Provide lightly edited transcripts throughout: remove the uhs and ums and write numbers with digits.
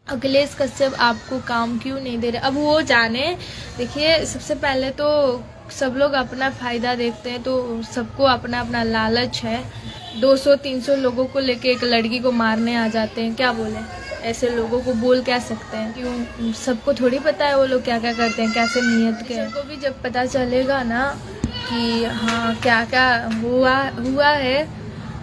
अखिलेश कश्यप आपको काम क्यों नहीं दे रहे, अब वो जाने। देखिए, सबसे पहले तो सब लोग अपना फायदा देखते हैं, तो सबको अपना अपना लालच है। 200-300 लोगों को लेके एक लड़की को मारने आ जाते हैं, क्या बोले? ऐसे लोगों को बोल क्या सकते हैं? क्यों, सबको थोड़ी पता है वो लोग क्या क्या करते हैं, कैसे नियत के। सबको भी जब पता चलेगा ना कि हाँ क्या क्या हुआ है,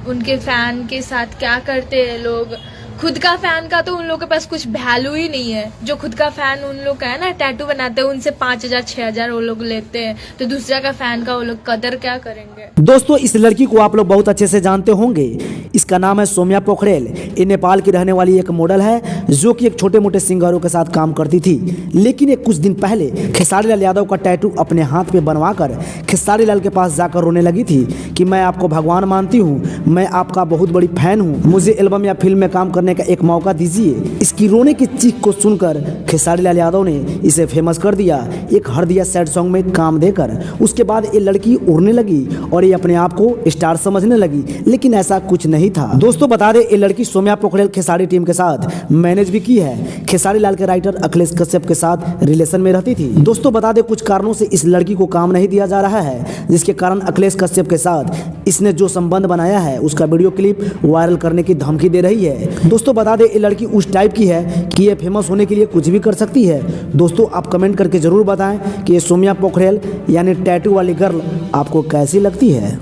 उनके फैन के साथ क्या करते हैं लोग। खुद का फैन का तो उन लोगों के पास कुछ वैल्यू ही नहीं है। जो खुद का फैन उन लोग का है ना, टैटू बनाते हैं, उनसे 5,000-6,000 वो लोग लेते हैं, तो दूसरा का फैन का वो लोग कदर क्या करेंगे। दोस्तों, इस लड़की को आप लोग बहुत अच्छे से जानते होंगे। इसका नाम है सौम्या पोखरेल। ये नेपाल की रहने वाली एक मॉडल है जो कि एक छोटे मोटे सिंगरों के साथ काम करती थी। लेकिन एक कुछ दिन पहले खेसारी लाल यादव का टैटू अपने हाथ पे बनवाकर खेसारी लाल के पास जाकर रोने लगी थी कि मैं आपको भगवान मानती हूँ, मैं आपका बहुत बड़ी फैन हूँ, मुझे एल्बम या फिल्म में काम करने का एक मौका दीजिए। इसकी रोने की चीख को सुनकर खेसारी लाल यादव ने इसे फेमस कर दिया एक हर दिया सैड सॉन्ग में काम देकर। उसके बाद ये लड़की उड़ने लगी और ये अपने आप को स्टार समझने लगी, लेकिन ऐसा कुछ नहीं था। दोस्तों, बता दें, ये लड़की सौम्या पोखरेल खेसारी टीम के साथ मैनेज भी की है। खेसारी लाल के राइटर अखिलेश कश्यप के साथ रिलेशन में रहती थी। दोस्तों, बता दें, कुछ कारणों से इस लड़की को काम नहीं दिया जा रहा है, जिसके कारण अखिलेश कश्यप के साथ इसने जो संबंध बनाया है उसका वीडियो क्लिप वायरल करने की धमकी दे रही है। दोस्तों, बता दें, ये लड़की उस टाइप की है कि ये फेमस होने के लिए कुछ भी कर सकती है। दोस्तों, आप कमेंट करके जरूर बताएं कि ये सौम्या पोखरेल यानी टैटू वाली गर्ल आपको कैसी लगती है।